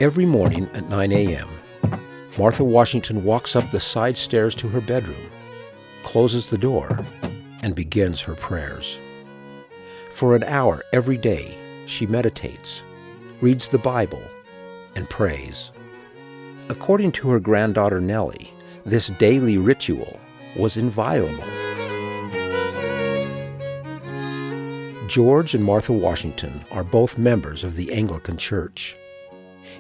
Every morning at 9 a.m., Martha Washington walks up the side stairs to her bedroom, closes the door, and begins her prayers. For an hour every day, she meditates, reads the Bible, and prays. According to her granddaughter Nelly, this daily ritual was inviolable. George and Martha Washington are both members of the Anglican Church.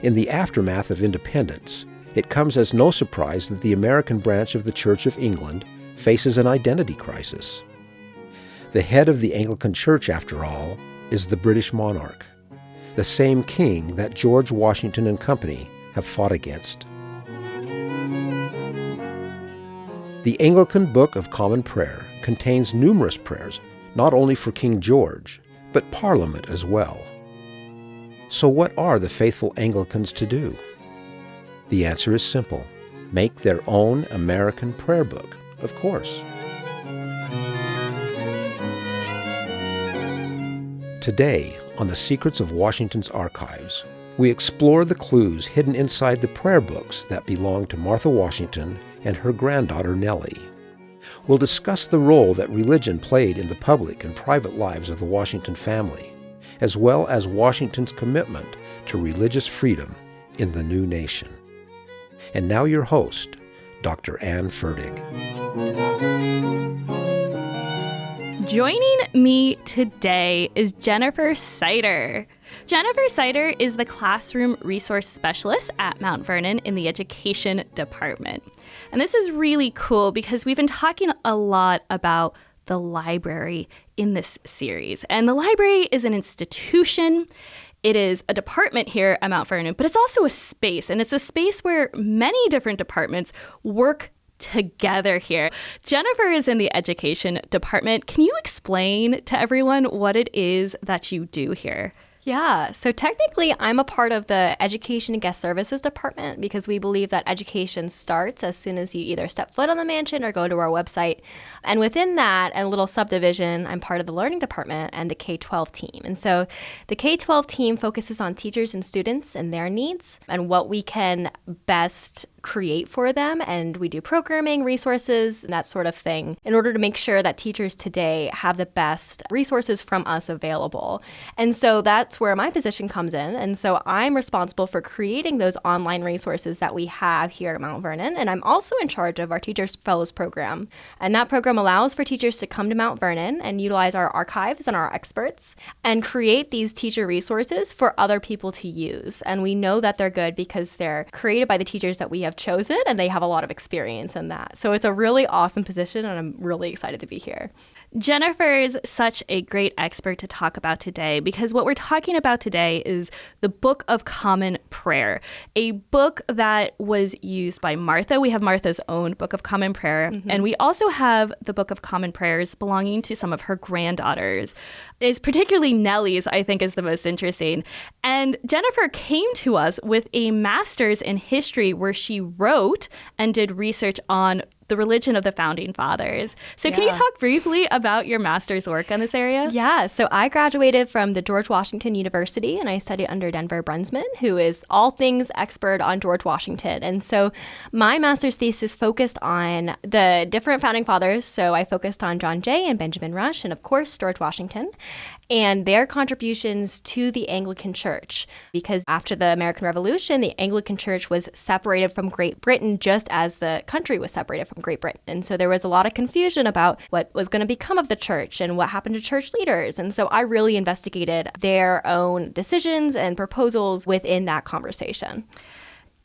In the aftermath of independence, it comes as no surprise that the American branch of the Church of England faces an identity crisis. The head of the Anglican Church, after all, is the British monarch, the same king that George Washington and company have fought against. The Anglican Book of Common Prayer contains numerous prayers, not only for King George, but Parliament as well. So what are the faithful Anglicans to do? The answer is simple. Make their own American prayer book, of course. Today, on The Secrets of Washington's Archives, we explore the clues hidden inside the prayer books that belong to Martha Washington and her granddaughter Nelly. We'll discuss the role that religion played in the public and private lives of the Washington family, as well as Washington's commitment to religious freedom in the new nation. And now your host, Dr. Ann Ferdig. Joining me today is Jennifer Snyder. Jennifer Snyder is the classroom resource specialist at Mount Vernon in the education department. And this is really cool because we've been talking a lot about the library in this series. And the library is an institution. It is a department here at Mount Vernon, but it's also a space. And it's a space where many different departments work together here. Jennifer is in the education department. Can you explain to everyone what it is that you do here? Yeah, so technically I'm a part of the Education and Guest Services department because we believe that education starts as soon as you either step foot on the mansion or go to our website. And within that, and a little subdivision, I'm part of the learning department and the K-12 team. And so the K-12 team focuses on teachers and students and their needs and what we can best create for them. And we do programming, resources, and that sort of thing in order to make sure that teachers today have the best resources from us available. And so that's where my position comes in. And so I'm responsible for creating those online resources that we have here at Mount Vernon. And I'm also in charge of our Teachers Fellows program. And that program allows for teachers to come to Mount Vernon and utilize our archives and our experts and create these teacher resources for other people to use. And we know that they're good because they're created by the teachers that we have chosen and they have a lot of experience in that. So it's a really awesome position and I'm really excited to be here. Jennifer is such a great expert to talk about today because what we're talking about today is the Book of Common Prayer, a book that was used by Martha. We have Martha's own Book of Common Prayer, and we also have the Book of Common Prayers belonging to some of her granddaughters. It's particularly Nelly's, I think, is the most interesting. And Jennifer came to us with a master's in history where she wrote and did research on the religion of the Founding Fathers. So can you talk briefly about your master's work on this area? Yeah, so I graduated from the George Washington University and I studied under Denver Brunsman, who is all things expert on George Washington. And so my master's thesis focused on the different Founding Fathers. So I focused on John Jay and Benjamin Rush and of course George Washington and their contributions to the Anglican Church. Because after the American Revolution, the Anglican Church was separated from Great Britain just as the country was separated from Great Britain. And so there was a lot of confusion about what was going to become of the church and what happened to church leaders. And so I really investigated their own decisions and proposals within that conversation.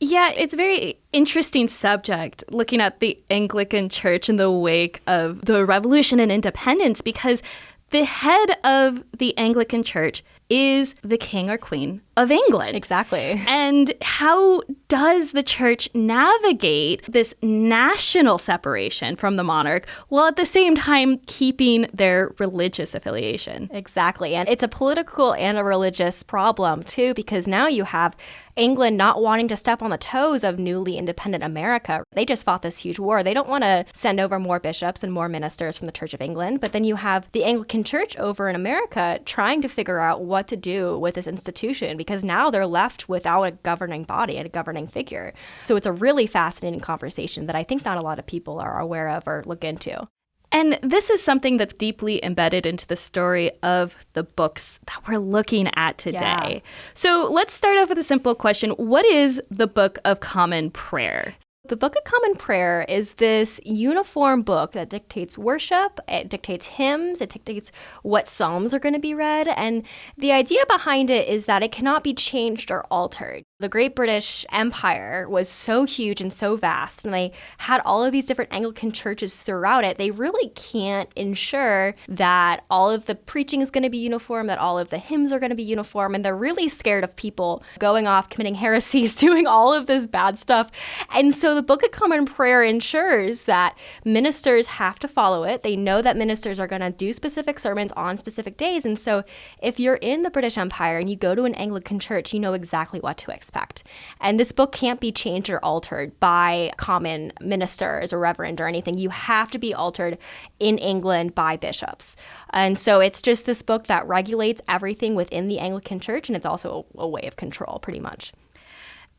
Yeah, it's a very interesting subject, looking at the Anglican Church in the wake of the Revolution and independence, because the head of the Anglican Church is the King or Queen of England. Exactly. And how does the church navigate this national separation from the monarch while at the same time keeping their religious affiliation? Exactly. And it's a political and a religious problem, too, because now you have England not wanting to step on the toes of newly independent America. They just fought this huge war. They don't want to send over more bishops and more ministers from the Church of England. But then you have the Anglican Church over in America trying to figure out what to do with this institution because because now they're left without a governing body and a governing figure. So it's a really fascinating conversation that I think not a lot of people are aware of or look into. And this is something that's deeply embedded into the story of the books that we're looking at today. Yeah. So let's start off with a simple question. What is the Book of Common Prayer? The Book of Common Prayer is this uniform book that dictates worship, it dictates hymns, it dictates what psalms are going to be read, and the idea behind it is that it cannot be changed or altered. The Great British Empire was so huge and so vast, and they had all of these different Anglican churches throughout it. They really can't ensure that all of the preaching is going to be uniform, that all of the hymns are going to be uniform, and they're really scared of people going off, committing heresies, doing all of this bad stuff. And so the Book of Common Prayer ensures that ministers have to follow it. They know that ministers are going to do specific sermons on specific days. And so if you're in the British Empire and you go to an Anglican church, you know exactly what to expect. And this book can't be changed or altered by common ministers or reverend or anything. You have to be altered in England by bishops. And so it's just this book that regulates everything within the Anglican church, and it's also a way of control, pretty much.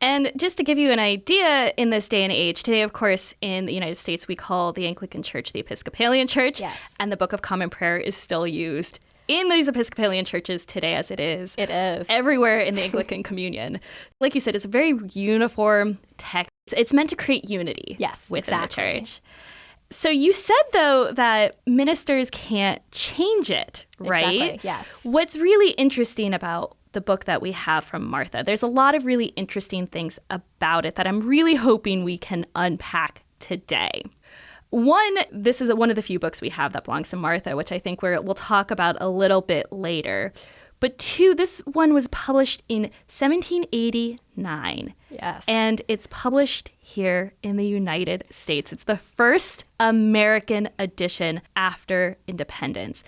And just to give you an idea, in this day and age, today, of course, in the United States, we call the Anglican Church the Episcopalian Church. Yes. And the Book of Common Prayer is still used in these Episcopalian churches today, as it is. It is. Everywhere in the Anglican Communion. Like you said, it's a very uniform text. It's meant to create unity within the church. So you said, though, that ministers can't change it, right? Exactly, yes. What's really interesting about the book that we have from Martha, there's a lot of really interesting things about it that I'm really hoping we can unpack today. One, this is one of the few books we have that belongs to Martha, which I think we'll talk about a little bit later. But two, this one was published in 1789. Yes. And it's published here in the United States. It's the first American edition after independence.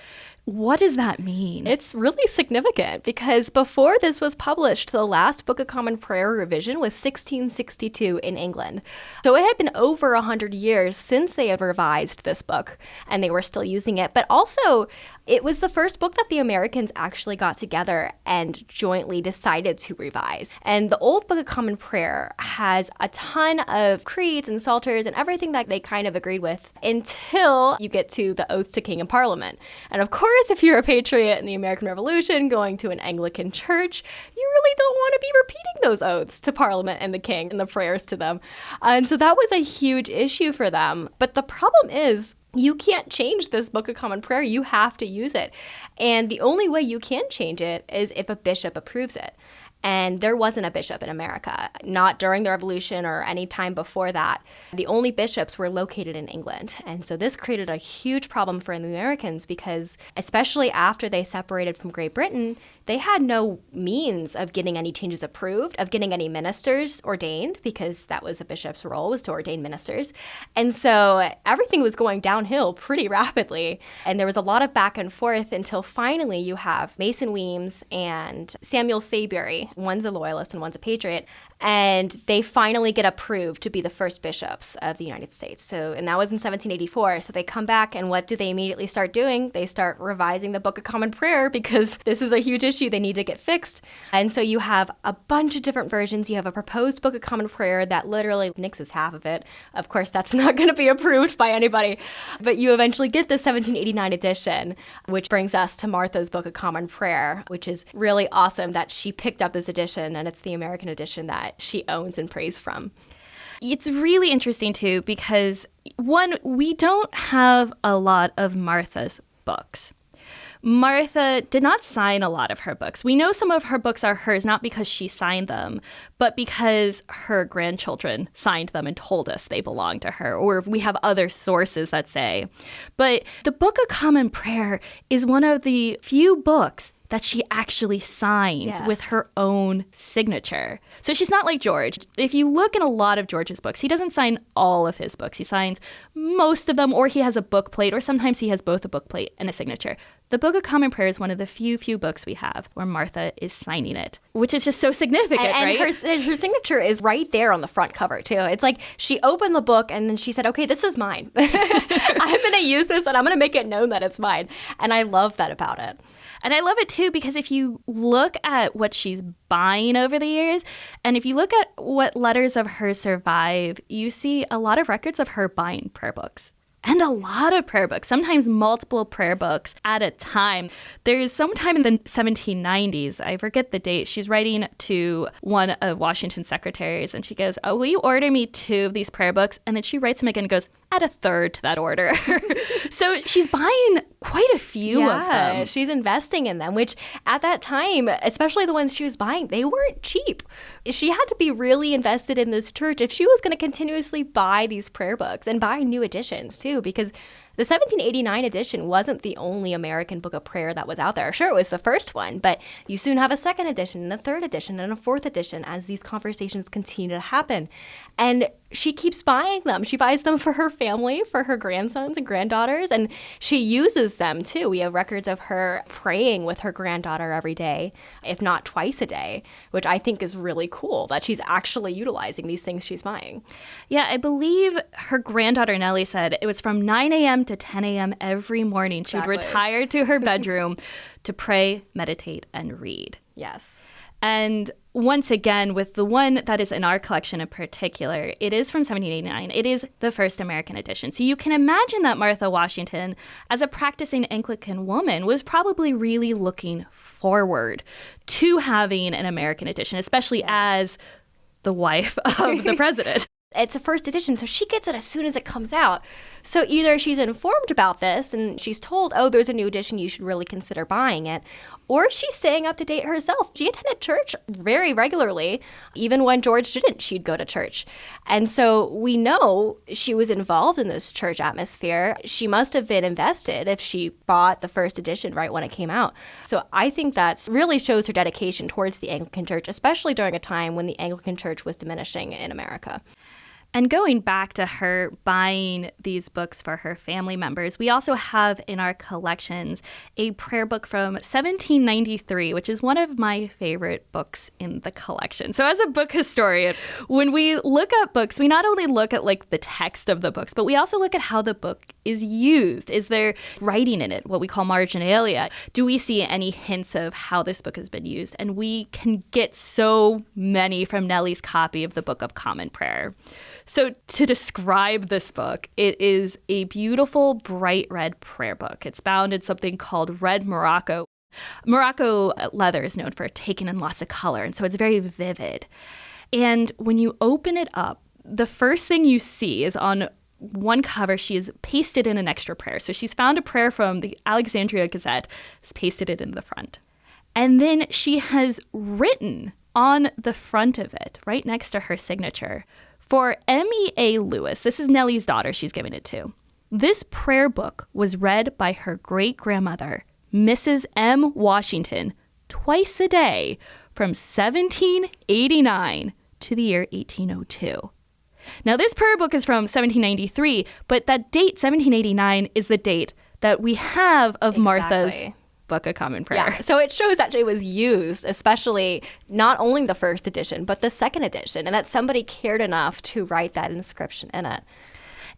What does that mean? It's really significant because before this was published, the last Book of Common Prayer revision was 1662 in England. So it had been over 100 years since they had revised this book, and they were still using it. But also, it was the first book that the Americans actually got together and jointly decided to revise. And the old Book of Common Prayer has a ton of creeds and psalters and everything that they kind of agreed with until you get to the oaths to king and parliament. And of course, if you're a patriot in the American Revolution going to an Anglican church, you really don't want to be repeating those oaths to Parliament and the king and the prayers to them. And so that was a huge issue for them. But the problem is, you can't change this Book of Common Prayer. You have to use it. And the only way you can change it is if a bishop approves it. And there wasn't a bishop in America, not during the Revolution or any time before that. The only bishops were located in England. And so this created a huge problem for the Americans because, especially after they separated from Great Britain, they had no means of getting any changes approved, of getting any ministers ordained, because that was a bishop's role, was to ordain ministers. And so everything was going downhill pretty rapidly. And there was a lot of back and forth until finally you have Mason Weems and Samuel Saybury. One's a loyalist and one's a patriot. And they finally get approved to be the first bishops of the United States. And that was in 1784. So they come back, and what do they immediately start doing? They start revising the Book of Common Prayer because this is a huge issue they need to get fixed. And so you have a bunch of different versions. You have a proposed Book of Common Prayer that literally nixes half of it. Of course, that's not going to be approved by anybody. But you eventually get the 1789 edition, which brings us to Martha's Book of Common Prayer, which is really awesome that she picked up this edition, and it's the American edition that she owns and prays from. It's really interesting, too, because, one, we don't have a lot of Martha's books. Martha did not sign a lot of her books. We know some of her books are hers, not because she signed them, but because her grandchildren signed them and told us they belong to her, or we have other sources that say. But the Book of Common Prayer is one of the few books that she actually signs with her own signature. So she's not like George. If you look in a lot of George's books, he doesn't sign all of his books. He signs most of them, or he has a book plate, or sometimes he has both a book plate and a signature. The Book of Common Prayer is one of the few books we have where Martha is signing it, which is just so significant, and right? Her signature is right there on the front cover, too. It's like she opened the book and then she said, okay, this is mine. I'm going to use this and I'm going to make it known that it's mine. And I love that about it. And I love it too because if you look at what she's buying over the years, and if you look at what letters of hers survive, you see a lot of records of her buying prayer books. And a lot of prayer books, sometimes multiple prayer books at a time. There's sometime in the 1790s, I forget the date, she's writing to one of Washington's secretaries, and she goes, "Oh, will you order me 2 of these prayer books?" And then she writes him again and goes, "Add a third to that order." So she's buying quite a few of them. She's investing in them, which at that time, especially the ones she was buying, they weren't cheap. She had to be really invested in this church if she was going to continuously buy these prayer books and buy new editions too, because the 1789 edition wasn't the only American book of prayer that was out there. Sure, it was the first one, but you soon have a second edition and a third edition and a fourth edition as these conversations continue to happen. And she keeps buying them. She buys them for her family, for her grandsons and granddaughters, and she uses them too. We have records of her praying with her granddaughter every day, if not twice a day, which I think is really cool that she's actually utilizing these things she's buying. Yeah, I believe her granddaughter Nelly said it was from 9 a.m. to 10 a.m. every morning. She would retire to her bedroom to pray, meditate, and read. Yes. And once again, with the one that is in our collection in particular, it is from 1789. It is the first American edition. So you can imagine that Martha Washington, as a practicing Anglican woman, was probably really looking forward to having an American edition, especially as the wife of the president. It's a first edition, so she gets it as soon as it comes out. So either she's informed about this and she's told, oh, there's a new edition, you should really consider buying it, or she's staying up to date herself. She attended church very regularly. Even when George didn't, she'd go to church. And so we know she was involved in this church atmosphere. She must have been invested if she bought the first edition right when it came out. So I think that really shows her dedication towards the Anglican Church, especially during a time when the Anglican Church was diminishing in America. And going back to her buying these books for her family members, we also have in our collections a prayer book from 1793, which is one of my favorite books in the collection. So as a book historian, when we look at books, we not only look at like the text of the books, but we also look at how the book is used. Is there writing in it, what we call marginalia? Do we see any hints of how this book has been used? And we can get so many from Nelly's copy of the Book of Common Prayer. So to describe this book, it is a beautiful, bright red prayer book. It's bound in something called red Morocco. Morocco leather is known for taking in lots of color, and so it's very vivid. And when you open it up, the first thing you see is on one cover, she has pasted in an extra prayer. So she's found a prayer from the Alexandria Gazette, has pasted it in the front. And then she has written on the front of it, right next to her signature, for M.E.A. Lewis, this is Nelly's daughter she's giving it to. This prayer book was read by her great-grandmother, Mrs. M. Washington, twice a day from 1789 to the year 1802. Now, this prayer book is from 1793, but that date, 1789, is the date that we have of Martha's Book of Common Prayer. Yeah, so it shows that it was used, especially not only the first edition, but the second edition, and that somebody cared enough to write that inscription in it.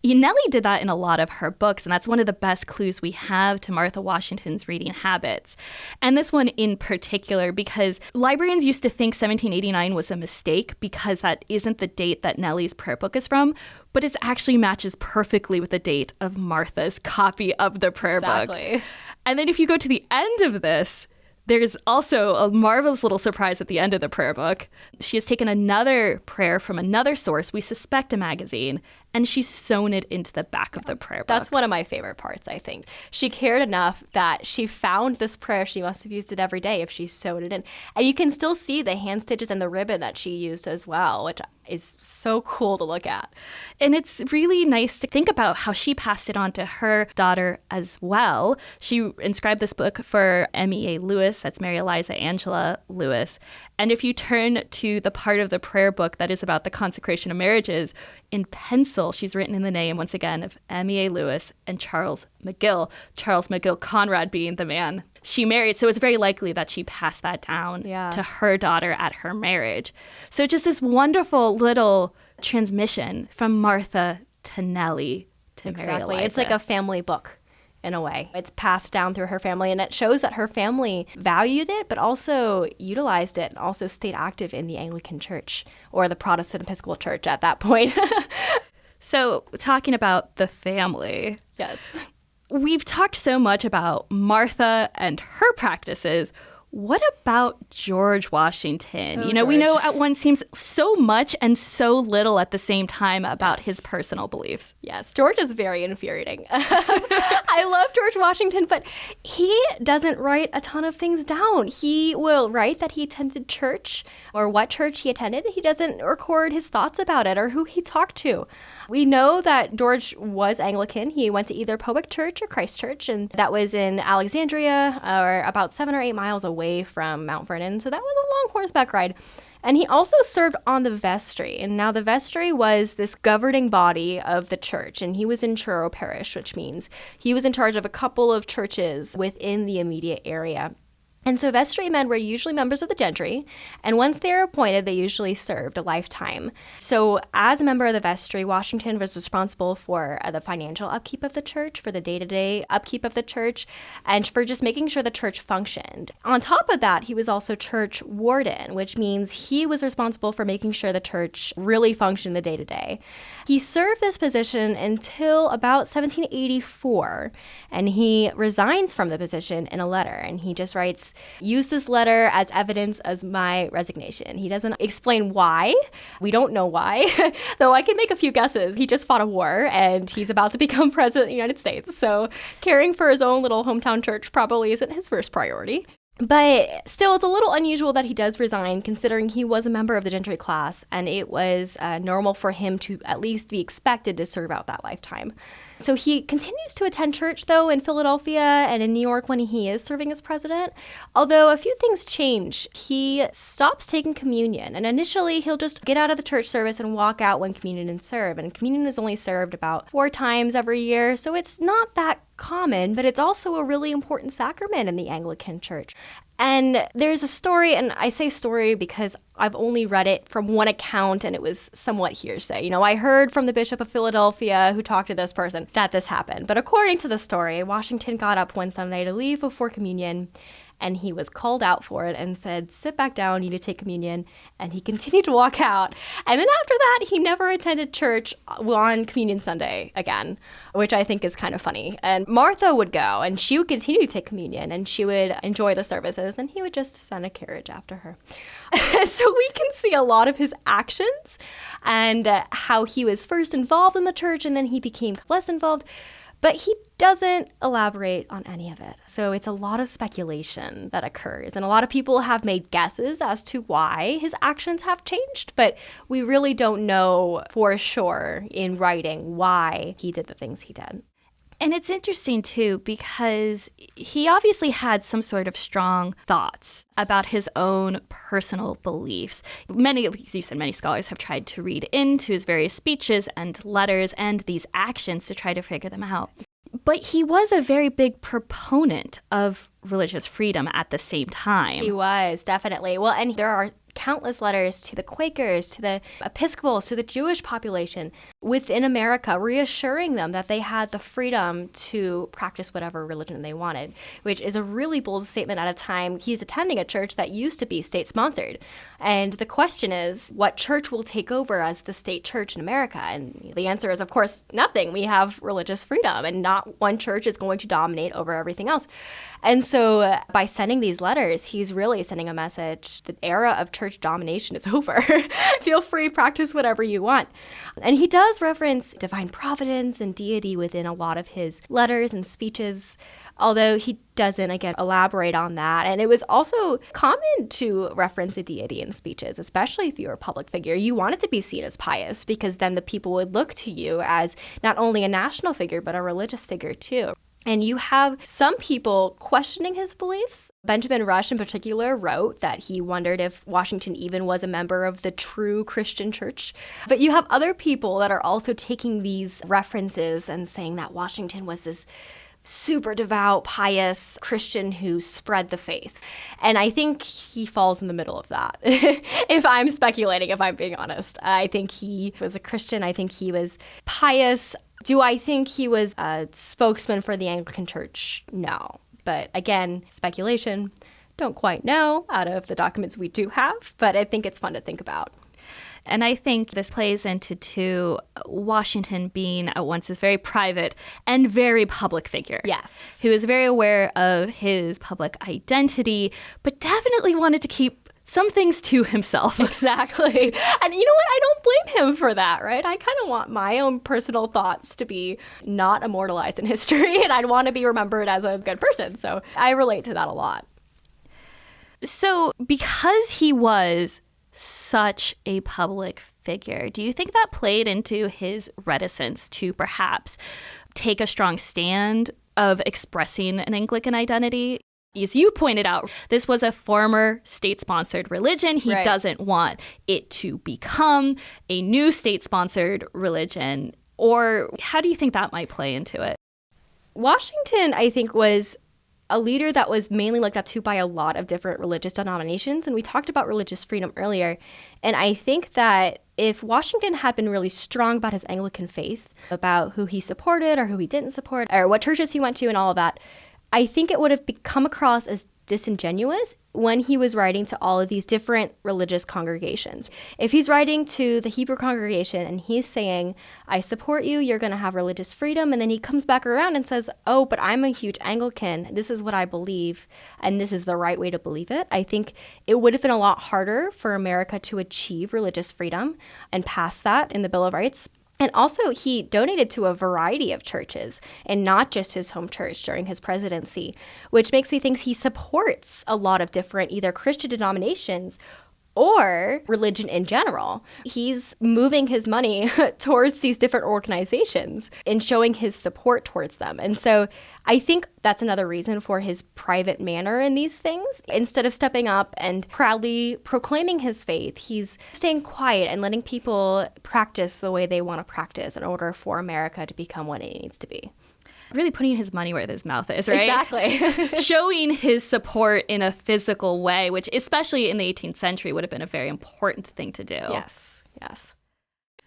Nelly did that in a lot of her books, and that's one of the best clues we have to Martha Washington's reading habits. And this one in particular, because librarians used to think 1789 was a mistake because that isn't the date that Nelly's prayer book is from, but it actually matches perfectly with the date of Martha's copy of the prayer book. And then if you go to the end of this, there's also a marvelous little surprise at the end of the prayer book. She has taken another prayer from another source, we suspect a magazine, and she's sewn it into the back of the prayer book. That's one of my favorite parts, I think. She cared enough that she found this prayer. She must have used it every day if she sewed it in. And you can still see the hand stitches and the ribbon that she used as well, which is so cool to look at. And it's really nice to think about how she passed it on to her daughter as well. She inscribed this book for M.E.A. Lewis, that's Mary Eliza Angela Lewis. And if you turn to the part of the prayer book that is about the consecration of marriages, in pencil, she's written in the name, once again, of M.E.A. Lewis and Charles McGill. Charles McGill Conrad being the man she married. So it's very likely that she passed that down to her daughter at her marriage. So just this wonderful little transmission from Martha to Nelly to Mary Eliza. It's like a family book in a way. It's passed down through her family, and it shows that her family valued it, but also utilized it and also stayed active in the Anglican Church, or the Protestant Episcopal Church at that point. So, talking about the family. Yes. We've talked so much about Martha and her practices. What about George Washington? We know at once seems so much and so little at the same time about his personal beliefs. Yes, George is very infuriating. I love George Washington, but he doesn't write a ton of things down. He will write that he attended church or what church he attended. He doesn't record his thoughts about it or who he talked to. We know that George was Anglican. He went to either Powick Church or Christ Church, and that was in Alexandria, or about 7 or 8 miles away from Mount Vernon. So that was a long horseback ride. And he also served on the vestry. And now the vestry was this governing body of the church. And he was in Truro Parish, which means he was in charge of a couple of churches within the immediate area. And so vestrymen were usually members of the gentry, and once they were appointed, they usually served a lifetime. So as a member of the vestry, Washington was responsible for the financial upkeep of the church, for the day-to-day upkeep of the church, and for just making sure the church functioned. On top of that, he was also church warden, which means he was responsible for making sure the church really functioned the day-to-day. He served this position until about 1784, and he resigns from the position in a letter, and he just writes, "Use this letter as evidence as my resignation." He doesn't explain why. We don't know why, though I can make a few guesses. He just fought a war, and he's about to become president of the United States, so caring for his own little hometown church probably isn't his first priority. But still, it's a little unusual that he does resign, considering he was a member of the gentry class, and it was normal for him to at least be expected to serve out that lifetime. So he continues to attend church, though, in Philadelphia and in New York when he is serving as president. Although a few things change. He stops taking communion, and initially he'll just get out of the church service and walk out when communion is served. And communion is only served about 4 times every year, so it's not that common, but it's also a really important sacrament in the Anglican Church. And there's a story, and I say story because I've only read it from one account, and it was somewhat hearsay. I heard from the Bishop of Philadelphia who talked to this person that this happened. But according to the story, Washington got up one Sunday to leave before communion, and he was called out for it and said, "Sit back down, you need to take communion." And he continued to walk out. And then after that, he never attended church on Communion Sunday again, which I think is kind of funny. And Martha would go, and she would continue to take communion, and she would enjoy the services, and he would just send a carriage after her. So we can see a lot of his actions and how he was first involved in the church, and then he became less involved. But he doesn't elaborate on any of it. So it's a lot of speculation that occurs. And a lot of people have made guesses as to why his actions have changed, but we really don't know for sure in writing why he did the things he did. And it's interesting, too, because he obviously had some sort of strong thoughts about his own personal beliefs. Many, as you said, many scholars have tried to read into his various speeches and letters and these actions to try to figure them out. But he was a very big proponent of religious freedom at the same time. He was, definitely. Well, and there are countless letters to the Quakers, to the Episcopals, to the Jewish population within America, reassuring them that they had the freedom to practice whatever religion they wanted, which is a really bold statement at a time he's attending a church that used to be state-sponsored. And the question is, what church will take over as the state church in America? And the answer is, of course, nothing. We have religious freedom, and not one church is going to dominate over everything else. And so by sending these letters, he's really sending a message. The era of church domination is over. Feel free, practice whatever you want. And he does reference divine providence and deity within a lot of his letters and speeches, although he doesn't, again, elaborate on that. And it was also common to reference a deity in speeches, especially if you're a public figure. You wanted to be seen as pious because then the people would look to you as not only a national figure, but a religious figure too. And you have some people questioning his beliefs. Benjamin Rush, in particular, wrote that he wondered if Washington even was a member of the true Christian church. But you have other people that are also taking these references and saying that Washington was this super devout, pious Christian who spread the faith. And I think he falls in the middle of that. If I'm speculating, if I'm being honest, I think he was a Christian. I think he was pious. Do I think he was a spokesman for the Anglican Church? No. But again, speculation. Don't quite know out of the documents we do have, but I think it's fun to think about. And I think this plays into Washington being at once this very private and very public figure. Yes. Who is very aware of his public identity, but definitely wanted to keep some things to himself. Exactly. And you know what? I don't blame him for that, right? I kind of want my own personal thoughts to be not immortalized in history, and I'd want to be remembered as a good person. So I relate to that a lot. So because he was such a public figure, do you think that played into his reticence to perhaps take a strong stand of expressing an Anglican identity? As you pointed out, this was a former state-sponsored religion. He doesn't want it to become a new state-sponsored religion. Or how do you think that might play into it? Washington, I think, was a leader that was mainly looked up to by a lot of different religious denominations. And we talked about religious freedom earlier. And I think that if Washington had been really strong about his Anglican faith, about who he supported or who he didn't support, or what churches he went to and all of that, I think it would have come across as disingenuous when he was writing to all of these different religious congregations. If he's writing to the Hebrew congregation and he's saying, I support you, you're going to have religious freedom, and then he comes back around and says, oh, but I'm a huge Anglican, this is what I believe, and this is the right way to believe it, I think it would have been a lot harder for America to achieve religious freedom and pass that in the Bill of Rights. And also, he donated to a variety of churches and not just his home church during his presidency, which makes me think he supports a lot of different either Christian denominations or religion in general. He's moving his money towards these different organizations and showing his support towards them. And so I think that's another reason for his private manner in these things. Instead of stepping up and proudly proclaiming his faith, he's staying quiet and letting people practice the way they want to practice in order for America to become what it needs to be. Really putting his money where his mouth is, right? Exactly. Showing his support in a physical way, which especially in the 18th century would have been a very important thing to do. Yes, yes.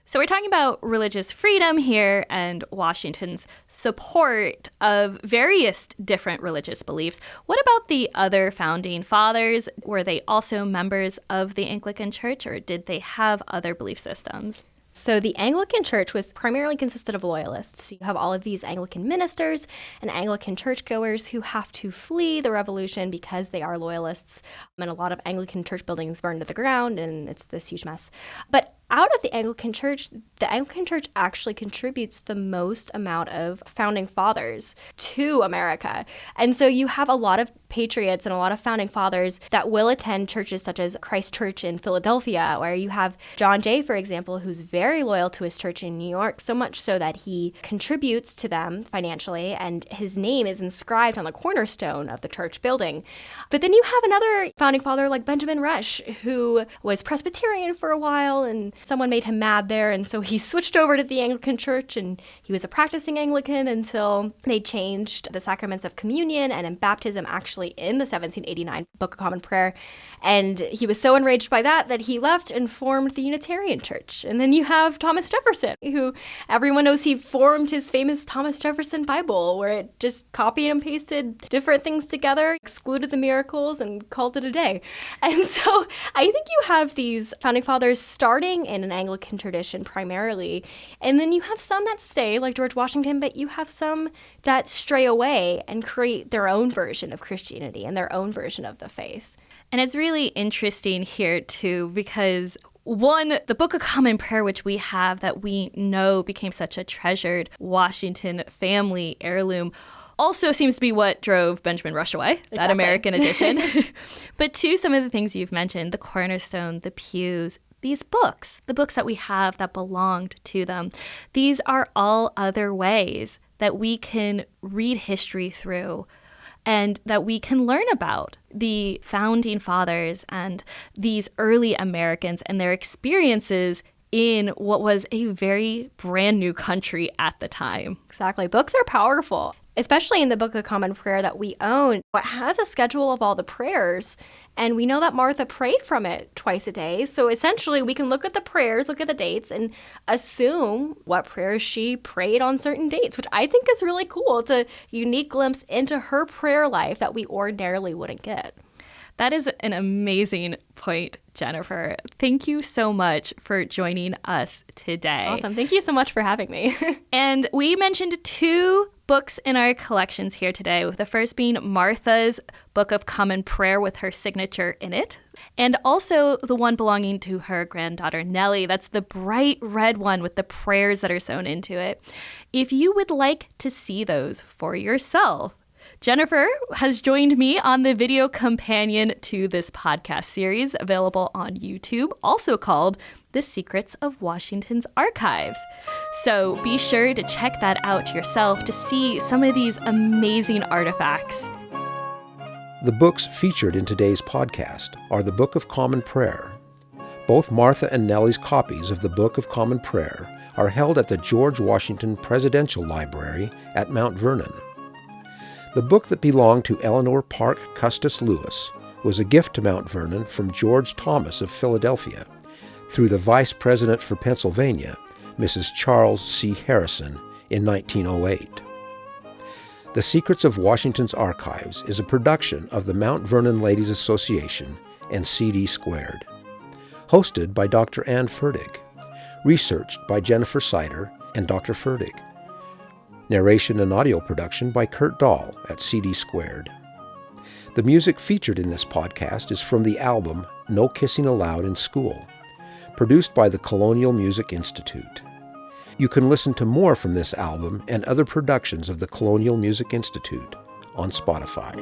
So we're talking about religious freedom here and Washington's support of various different religious beliefs. What about the other founding fathers? Were they also members of the Anglican Church, or did they have other belief systems? So the Anglican Church was primarily consisted of loyalists. So you have all of these Anglican ministers and Anglican churchgoers who have to flee the revolution because they are loyalists. And a lot of Anglican church buildings burned to the ground, and it's this huge mess. But out of the Anglican Church actually contributes the most amount of founding fathers to America. And so you have a lot of patriots and a lot of founding fathers that will attend churches such as Christ Church in Philadelphia, where you have John Jay, for example, who's very loyal to his church in New York, so much so that he contributes to them financially, and his name is inscribed on the cornerstone of the church building. But then you have another founding father like Benjamin Rush, who was Presbyterian for a while, and someone made him mad there, and so he switched over to the Anglican Church, and he was a practicing Anglican until they changed the sacraments of communion and in baptism actually in the 1789 Book of Common Prayer. And he was so enraged by that he left and formed the Unitarian Church. And then you have Thomas Jefferson, who everyone knows he formed his famous Thomas Jefferson Bible, where it just copied and pasted different things together, excluded the miracles, and called it a day. And so I think you have these founding fathers starting in an Anglican tradition primarily, and then you have some that stay, like George Washington, but you have some that stray away and create their own version of Christianity and their own version of the faith. And it's really interesting here, too, because one, the Book of Common Prayer, which we have that we know became such a treasured Washington family heirloom, also seems to be what drove Benjamin Rush away, exactly. That American edition. But two, some of the things you've mentioned, the cornerstone, the pews, these books, the books that we have that belonged to them, these are all other ways that we can read history through and that we can learn about the founding fathers and these early Americans and their experiences in what was a very brand new country at the time. Exactly. Books are powerful, especially in the Book of Common Prayer that we own. It has a schedule of all the prayers, And we know that Martha prayed from it twice a day. So essentially, we can look at the prayers, look at the dates, and assume what prayers she prayed on certain dates, which I think is really cool. It's a unique glimpse into her prayer life that we ordinarily wouldn't get. That is an amazing point, Jennifer. Thank you so much for joining us today. Awesome. Thank you so much for having me. And we mentioned 2 books in our collections here today, with the first being Martha's Book of Common Prayer with her signature in it, and also the one belonging to her granddaughter Nelly. That's the bright red one with the prayers that are sewn into it. If you would like to see those for yourself, Jennifer has joined me on the video companion to this podcast series, available on YouTube, also called The Secrets of Washington's Archives. So be sure to check that out yourself to see some of these amazing artifacts. The books featured in today's podcast are the Book of Common Prayer. Both Martha and Nelly's copies of the Book of Common Prayer are held at the George Washington Presidential Library at Mount Vernon. The book that belonged to Eleanor Park Custis Lewis was a gift to Mount Vernon from George Thomas of Philadelphia through the Vice President for Pennsylvania, Mrs. Charles C. Harrison, in 1908. The Secrets of Washington's Archives is a production of the Mount Vernon Ladies Association and CD Squared. Hosted by Dr. Ann Ferdig. Researched by Jennifer Snyder and Dr. Ferdig. Narration and audio production by Kurt Dahl at CD Squared. The music featured in this podcast is from the album No Kissing Allowed in School, produced by the Colonial Music Institute. You can listen to more from this album and other productions of the Colonial Music Institute on Spotify.